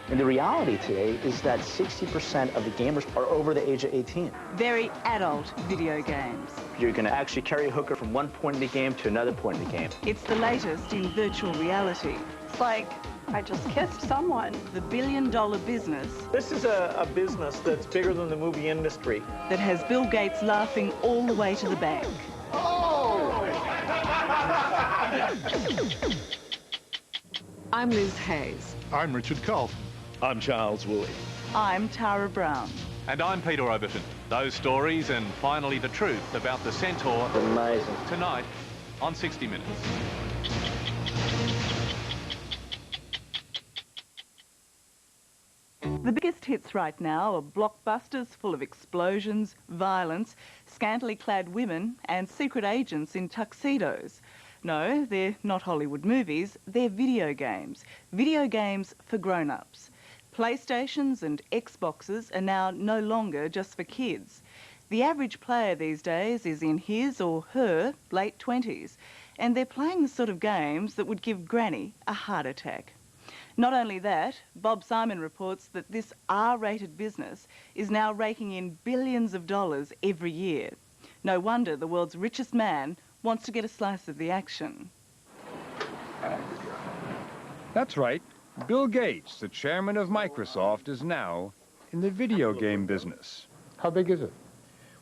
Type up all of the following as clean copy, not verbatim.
And the reality today is that 60% of the gamers are over the age of 18. Very adult video games. You're going to actually carry a hooker from one point in the game to another point in the game. It's the latest in virtual reality. It's like I just kissed someone. The billion-dollar business. This is a business that's bigger than the movie industry. That has Bill Gates laughing all the way to the bank. I'm Liz Hayes. I'm Richard Colt. I'm Charles Woolley. I'm Tara Brown. And I'm Peter Overton. Those stories and finally the truth about the Centaur. Amazing. Tonight on 60 Minutes. The biggest hits right now are blockbusters full of explosions, violence, scantily clad women and secret agents in tuxedos. No, they're not Hollywood movies, they're video games. Video games for grown-ups. PlayStations and Xboxes are now no longer just for kids. The average player these days is in his or her late 20s, and they're playing the sort of games that would give Granny a heart attack. Not only that, Bob Simon reports that this R-rated business is now raking in billions of dollars every year. No wonder the world's richest man wants to get a slice of the action. That's right. Bill Gates, the chairman of Microsoft, is now in the video game business. How big is it?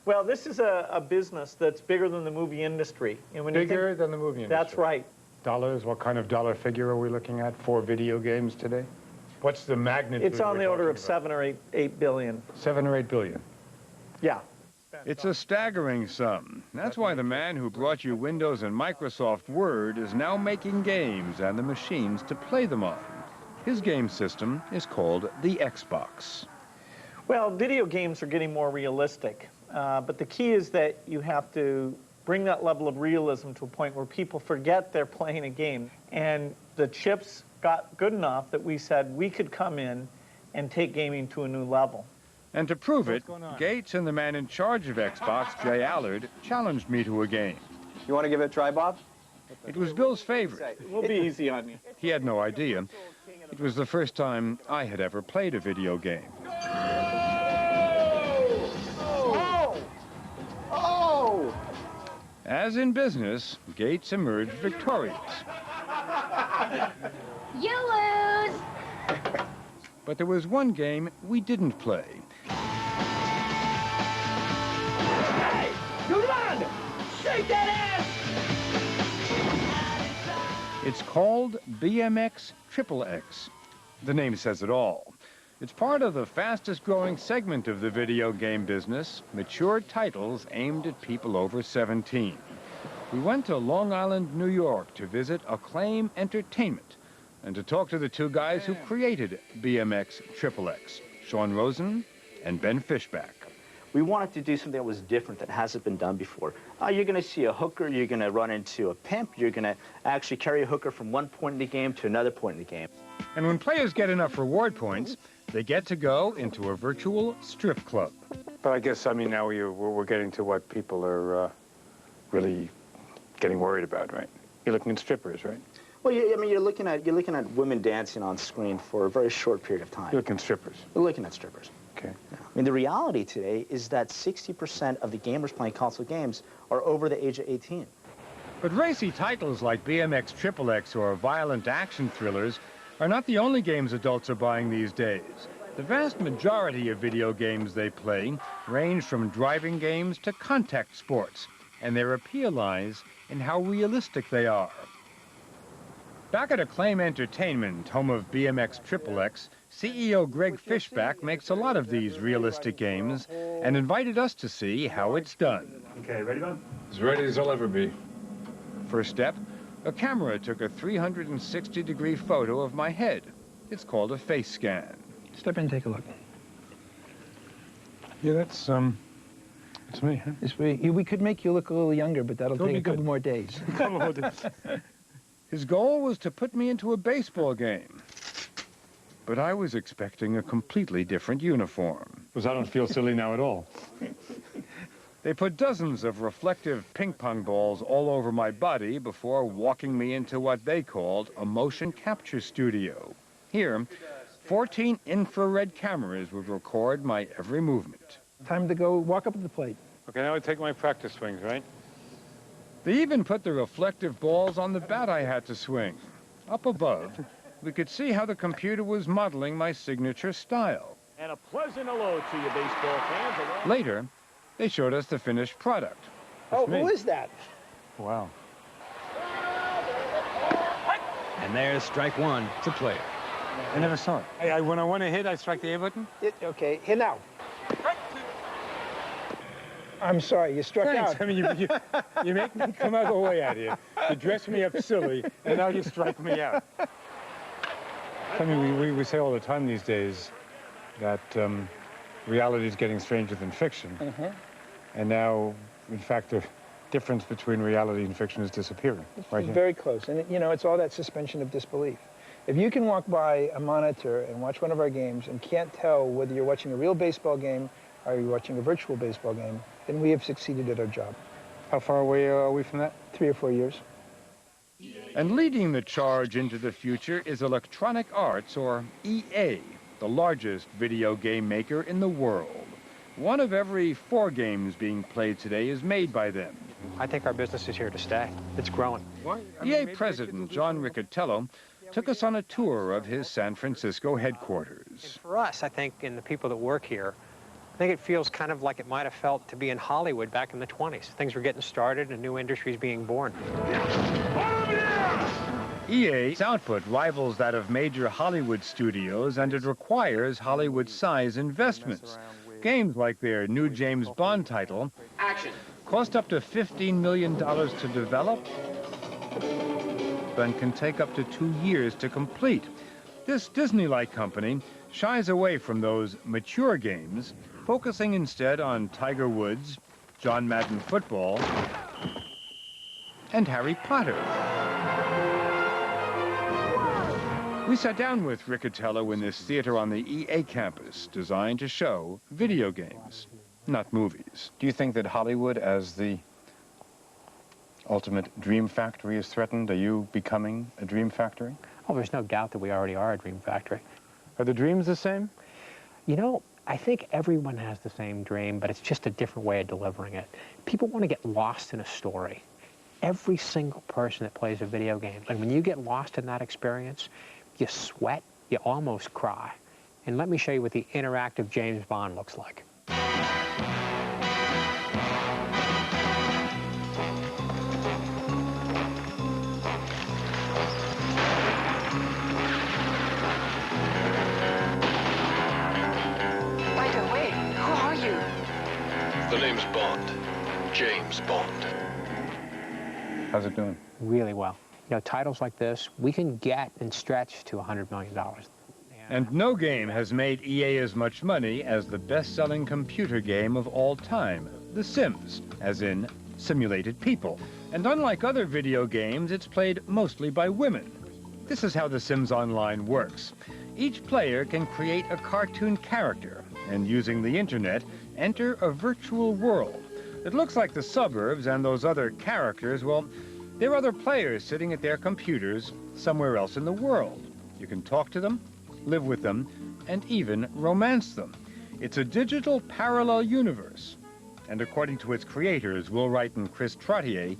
Well, this is a business that's bigger than the movie industry. And when Bigger than the movie industry? That's right. Dollars? What kind of dollar figure are we looking at for video games today? What's the magnitude? It's on the order of 7 or 8 billion. 7 or 8 billion. Yeah. It's a staggering sum. That's why the man who brought you Windows and Microsoft Word is now making games and the machines to play them on. His game system is called the Xbox. Well, video games are getting more realistic, but the key is that you have to bring that level of realism to a point where people forget they're playing a game. And the chips got good enough that we said we could come in and take gaming to a new level. And to prove it, Gates and the man in charge of Xbox, Jay Allard, challenged me to a game. You want to give it a try, Bob? It was Bill's favorite. We'll be easy on you. He had no idea. It was the first time I had ever played a video game. As in business, Gates emerged victorious. You lose! But there was one game we didn't play. Hey! Come on! Shake that ass! It's called BMX XXX. The name says it all. It's part of the fastest growing segment of the video game business, mature titles aimed at people over 17. We went to Long Island, New York to visit Acclaim Entertainment and to talk to the two guys who created BMX XXX, Sean Rosen and Ben Fishback. We wanted to do something that was different, that hasn't been done before. You're going to see a hooker, you're going to run into a pimp, you're going to actually carry a hooker from one point in the game to another point in the game. And when players get enough reward points, they get to go into a virtual strip club. But I guess, I mean, now we're getting to what people are really getting worried about, right? You're looking at strippers, right? Well, I mean, you're looking at women dancing on screen for a very short period of time. You're looking at strippers. You're looking at strippers. Okay. Yeah. I mean, the reality today is that 60% of the gamers playing console games are over the age of 18. But racy titles like BMX XXX or violent action thrillers are not the only games adults are buying these days. The vast majority of video games they play range from driving games to contact sports, and their appeal lies in how realistic they are. Back at Acclaim Entertainment, home of BMX XXX, CEO Greg Fishback makes a lot of these realistic games and invited us to see how it's done. Okay, ready, Bob? As ready as I'll ever be. First step, a camera took a 360-degree photo of my head. It's called a face scan. Step in and take a look. Yeah, that's me, huh? We could make you look a little younger, but that'll take a couple more days. A couple more days. His goal was to put me into a baseball game. But I was expecting a completely different uniform. Because I don't feel silly now at all. They put dozens of reflective ping pong balls all over my body before walking me into what they called a motion capture studio. Here, 14 infrared cameras would record my every movement. Time to go walk up to the plate. Okay, now I take my practice swings, right? They even put the reflective balls on the bat I had to swing. Up above, we could see how the computer was modeling my signature style. And a pleasant hello to you, baseball fans. Later, they showed us the finished product. Oh, who is that? Wow. And there's strike one. It's a player. I never saw it. When I want to hit, I strike the A button? Okay, hit now. I'm sorry, you struck Thanks. out. I mean, you make me come out of the way out here. You dress me up silly, and now you strike me out. I mean, we say all the time these days that reality is getting stranger than fiction. And now, in fact, the difference between reality and fiction is disappearing. Right here. Very close. And, you know, it's all that suspension of disbelief. If you can walk by a monitor and watch one of our games and can't tell whether you're watching a real baseball game or you're watching a virtual baseball game, then we have succeeded at our job. How far away are we from that? 3 or 4 years. And leading the charge into the future is Electronic Arts, or EA, the largest video game maker in the world. One of every 4 games being played today is made by them. I think our business is here to stay. It's growing. EA President John Riccatello took us on a tour of his San Francisco headquarters. And for us, I think, and the people that work here, I think it feels kind of like it might have felt to be in Hollywood back in the 20s. Things were getting started and new industries being born. EA's output rivals that of major Hollywood studios, and it requires Hollywood-size investments. Games like their new James Bond title cost up to $15 million to develop and can take up to 2 years to complete. This Disney-like company shies away from those mature games, focusing instead on Tiger Woods, John Madden football, and Harry Potter. We sat down with Riccatello in this theater on the EA campus, designed to show video games, not movies. Do you think that Hollywood, as the ultimate dream factory, is threatened? Are you becoming a dream factory? Oh, there's no doubt that we already are a dream factory. Are the dreams the same? You know, I think everyone has the same dream, but it's just a different way of delivering it. People want to get lost in a story. Every single person that plays a video game, and when you get lost in that experience, you sweat, you almost cry. And let me show you what the interactive James Bond looks like. Wait, who are you? The name's Bond. James Bond. How's it doing? Really well. You know, titles like this, we can get and stretch to $100 million. And no game has made EA as much money as the best-selling computer game of all time, The Sims, as in simulated people. And unlike other video games, it's played mostly by women. This is how The Sims Online works. Each player can create a cartoon character, and using the internet, enter a virtual world. It looks like the suburbs and those other characters, well, they're other players sitting at their computers somewhere else in the world. You can talk to them, live with them, and even romance them. It's a digital parallel universe. And according to its creators, Will Wright and Chris Trottier,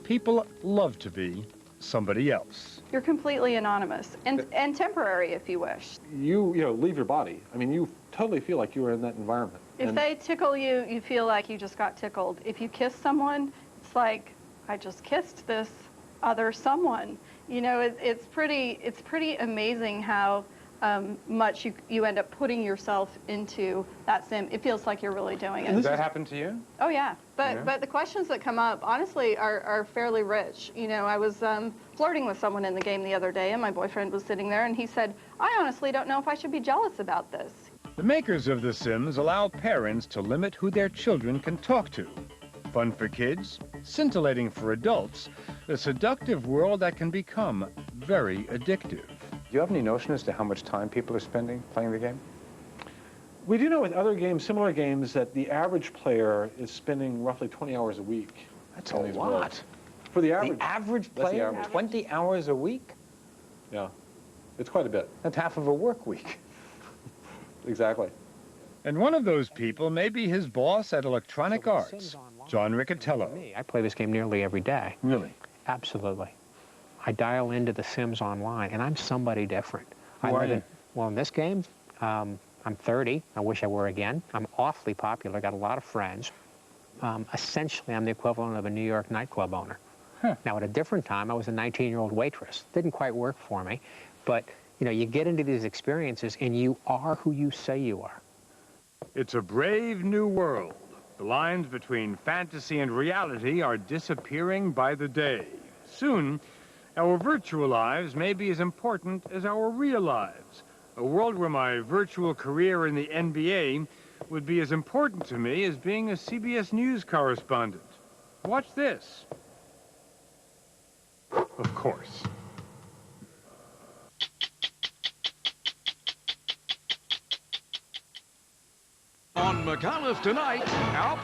people love to be somebody else. You're completely anonymous and temporary if you wish. You leave your body. I mean, you totally feel like you were in that environment. If they tickle you, you feel like you just got tickled. If you kiss someone, it's like, I just kissed this other someone. You know, it's pretty amazing how much you end up putting yourself into that sim. It feels like you're really doing it. Does that happen to you? Oh yeah, but the questions that come up, honestly, are fairly rich. You know, I was flirting with someone in the game the other day, and my boyfriend was sitting there, and he said, "I honestly don't know if I should be jealous about this." The makers of The Sims allow parents to limit who their children can talk to. Fun for kids, scintillating for adults, a seductive world that can become very addictive. Do you have any notion as to how much time people are spending playing the game? We do know with other games, similar games, that the average player is spending roughly 20 hours a week. That's a lot. For the average. The average player, 20 hours a week? Yeah, it's quite a bit. That's half of a work week. Exactly. And one of those people may be his boss at Electronic Arts, John Riccatello. I play this game nearly every day. Really? Absolutely. I dial into The Sims Online, and I'm somebody different. Who are you? Well, in this game, I'm 30. I wish I were again. I'm awfully popular, got a lot of friends. Essentially, I'm the equivalent of a New York nightclub owner. Huh. Now, at a different time, I was a 19-year-old waitress. Didn't quite work for me, but you know, you get into these experiences, and you are who you say you are. It's a brave new world. The lines between fantasy and reality are disappearing by the day. Soon, our virtual lives may be as important as our real lives. A world where my virtual career in the NBA would be as important to me as being a CBS News correspondent. Watch this. Of course. On McAuliffe Tonight, our